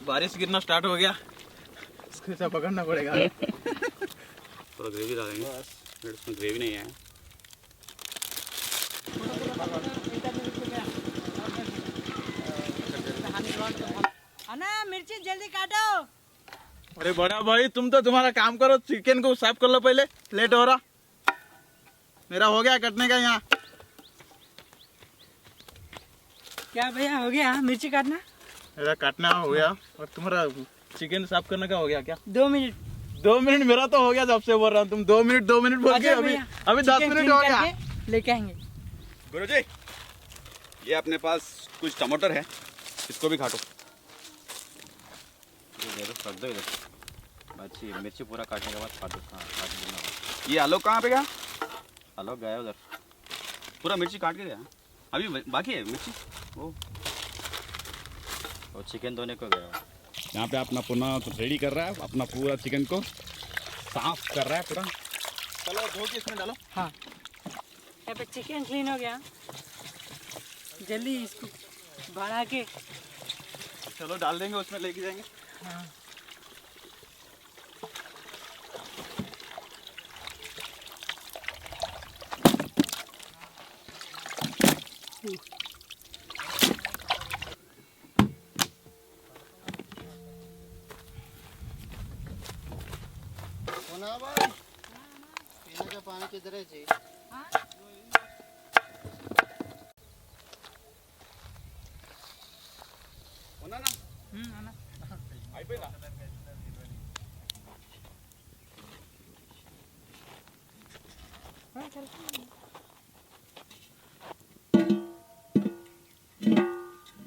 बारिश गिरना स्टार्ट हो गया, इसको ऐसा पकड़ना पड़ेगा। थोड़ा ग्रेवी डालेंगे, इसमें ग्रेवी नहीं है। अन्ना मिर्ची जल्दी काटो। अरे बड़ा भाई तुम तो तुम्हारा काम करो, चिकन को साफ कर लो पहले, लेट हो रहा। मेरा हो गया कटने का यहाँ। क्या भैया हो गया मिर्ची काटना? मेरा काटना हो गया और तुम्हारा चिकन साफ करने का हो गया क्या? 2 मिनट। 2 मिनट मेरा तो हो गया, जब से बोल रहा हूँ। तुम 2 मिनट बोल के अभी 10 मिनट हो गया। लेके आएंगे। गुरु जी, ये अपने पास कुछ टमाटर है, इसको भी काटो। ये दो कर दो इधर। अच्छी मिर्ची पूरा काटने के बाद काटो। हाँ काट देना। ये आलू कहाँ पे गया? आलू गया उधर, पूरा मिर्ची काट के गया। अभी बाकी है मिर्ची। वो चिकन धोने को गया। यहाँ पे अपना पुनः रेडी कर रहा है, अपना पूरा चिकन को साफ कर रहा है पूरा। चलो धो के इसमें डालो। हाँ यहाँ पे चिकन क्लीन हो गया, जल्दी इसको बढ़ा के चलो डाल देंगे उसमें, लेके जाएंगे। हाँ। पीने का पानी किधर है जी?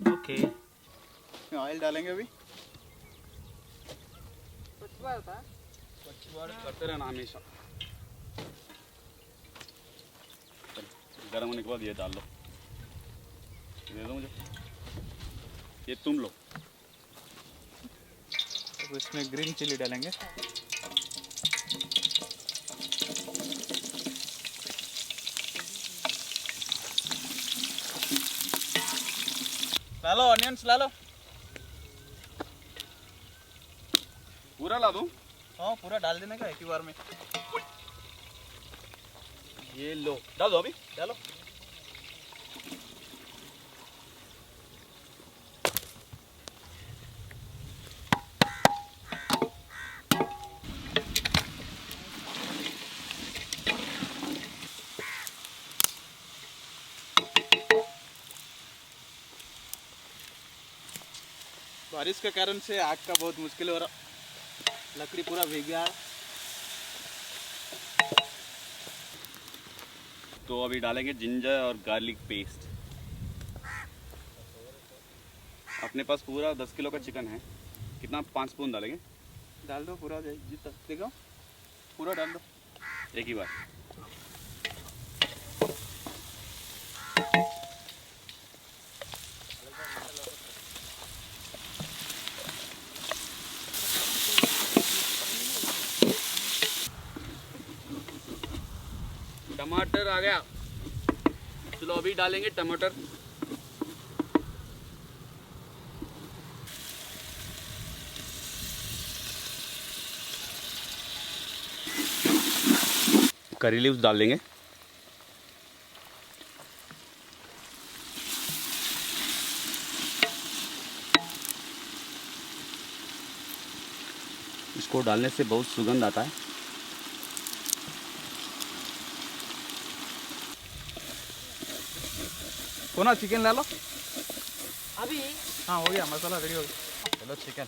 ओके, ऑयल डालेंगे अभी। करते रहना हमेशा। गर्म होने के बाद ये डाल लो, दे दो मुझे, ये तुम लो। तो इसमें ग्रीन चिली डालेंगे। ला लो ऑनियंस, ला लो। पूरा ला दूं? हाँ पूरा डाल देने का एक ही बार में। ये लो, डाल दो अभी। डालो। बारिश के कारण से आग का बहुत मुश्किल हो रहा, लकड़ी पूरा भीग गया। तो अभी डालेंगे जिंजर और गार्लिक पेस्ट। अपने पास पूरा 10 किलो का चिकन है, कितना 5 स्पून डालेंगे? डाल दो पूरा, जितना देखो पूरा डाल दो एक ही बार। टमाटर आ गया, चलो अभी डालेंगे टमाटर। करी लीव्स डाल देंगे। इसको डालने से बहुत सुगंध आता है। कोना चिकन ला लो अभी। हाँ हो गया, मसाला रेडी हो गया। चलो चिकन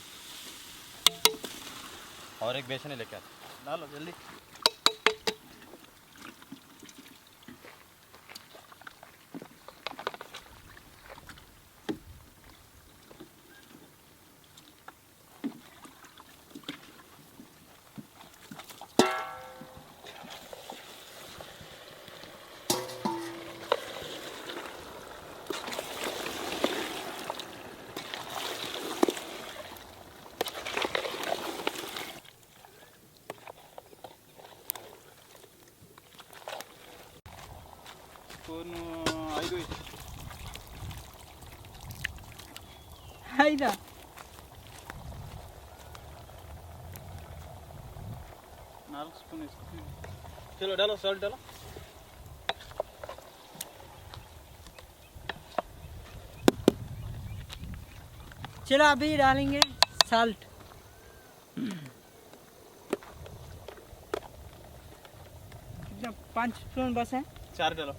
और एक बेसन लेके आते। डालो जल्दी। ಸ್ಪೂನ್ 5 ಆಯ್ತಾ? 4 स्पून इसको। चलो डालो, सॉल्ट डालो। चलो अभी डालेंगे साल्ट। कितना 5 स्पून बस है। 4 डालो।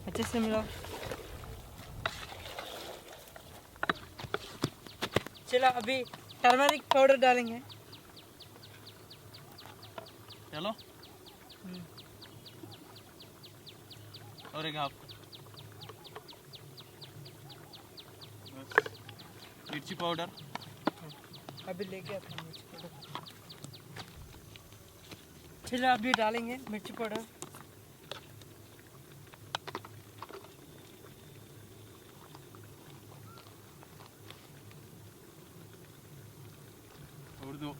अच्छे से मिलाओ। चलो अभी टर्मरिक पाउडर डालेंगे। चलो, और एक हाफ। मिर्ची पाउडर। अभी लेके आता हूँ मिर्ची पाउडर। चलो अभी डालेंगे मिर्ची पाउडर। और दो।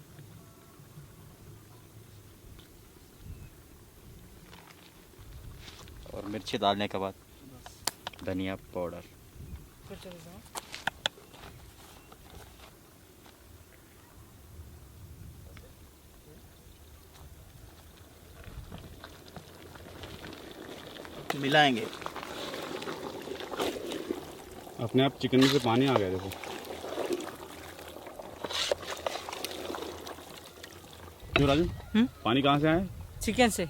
और मिर्ची डालने के बाद धनिया पाउडर। फिर चले जाओ। मिलाएंगे। अपने आप चिकन में से पानी आ गया देखो। क्यों राजू? पानी कहाँ से आया? चिकन से।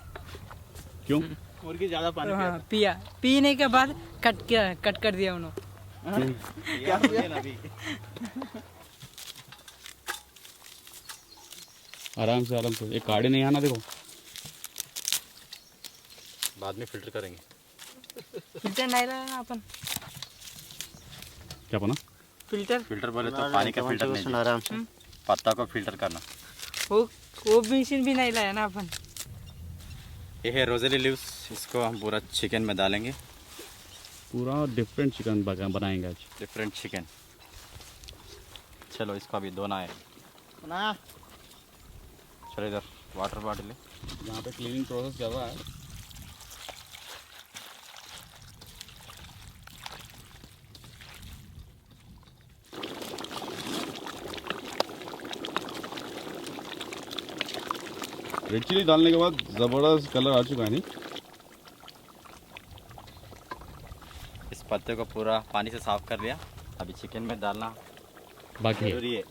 क्यों? मुर्गी ज्यादा पानी हाँ पिया, पीने के बाद कट कर दिया उन्होंने। क्या किया अभी? आराम से ये काढ़े नहीं आना देखो। बाद में फिल्टर करेंगे। फिल्टर नहीं लगाना अपन। क्या बना? फिल्टर बोले तो पानी का फिल्टर नहीं, आराम से। पत्ता को फिल्टर करना। वो मशीन भी नहीं लाया ना अपन। ये है रोजेली लीव्स, इसको हम पूरा चिकन में डालेंगे। पूरा डिफरेंट चिकन बनाएंगे आज। Different chicken. चलो इसको अभी धोना है ना। चलो इधर वाटर बॉटल है, यहाँ पे क्लीनिंग प्रोसेस चल रहा है। रेड चिली डालने के बाद ज़बरदस्त कलर आ चुका है नहीं। इस पत्ते को पूरा पानी से साफ कर लिया, अभी चिकन में डालना बाकी जरूरी है।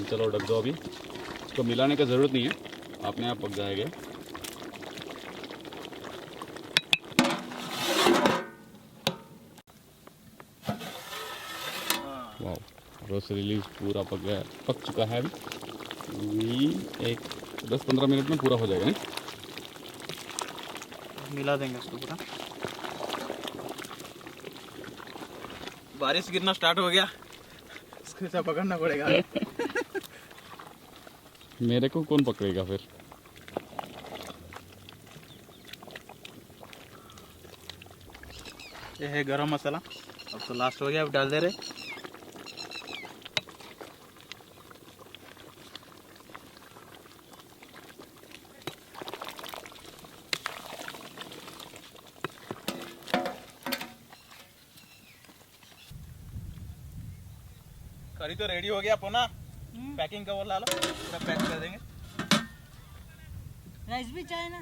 चलो ढक दो। अभी इसको मिलाने का ज़रूरत नहीं है, अपने आप पक जाएगा। वाह, रोसेली लीव्स पूरा पक चुका है। अभी एक 10-15 मिनट में पूरा हो जाएगा नहीं? मिला देंगे इसको पूरा। बारिश गिरना स्टार्ट हो गया, इसको ऐसा पकड़ना पड़ेगा। मेरे को कौन पकड़ेगा फिर? ये है गरम मसाला। अब तो लास्ट हो गया, अब डाल दे रहे। करी तो रेडी हो गया पोना। पैकिंग कवर ला लो, पूरा पैक कर देंगे। राइस भी चाहिए ना।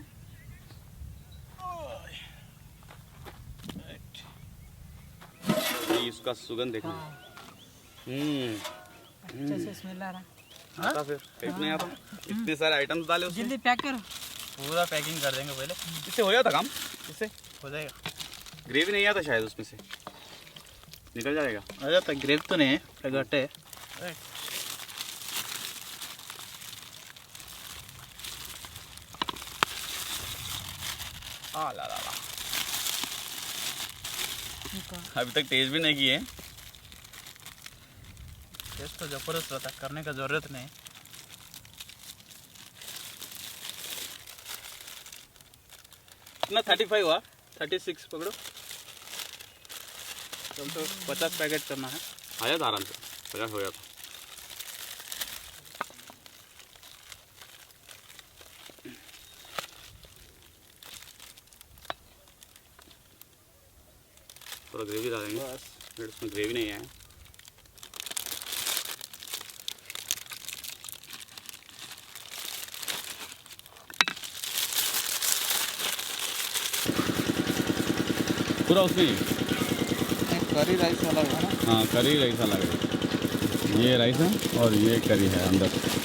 इसका सुगंध देखो। अच्छे से स्मेल आ रहा। आता फिर टेस्ट नहीं आता। इतने सारे आइटम्स डाले उसमें। जल्दी पैक करो। पूरा पैकिंग कर देंगे पहले, इससे हो जाता काम। इससे हो जाएगा। ग्रेवी नहीं आता शायद उसमें से, निकल जाएगा। आ जाता। ग्रेव तो नहीं है, गट्टे है। ला ला ला। अभी तक टेस्ट भी नहीं किए। टेस्ट तो जबरदस्त रहता, करने का जरूरत नहीं। कितना 35 हुआ 36 पकड़ो कम तो 50 पैकेट करना है आ जाता आराम से 50 हो जाता। थोड़ा ग्रेवी डालेंगे बस फिर उसमें ग्रेवी नहीं है। पूरा उसमें करी राइस वाला है ना हाँ करी राइस अलग है, ये राइस है और ये करी है अंदर।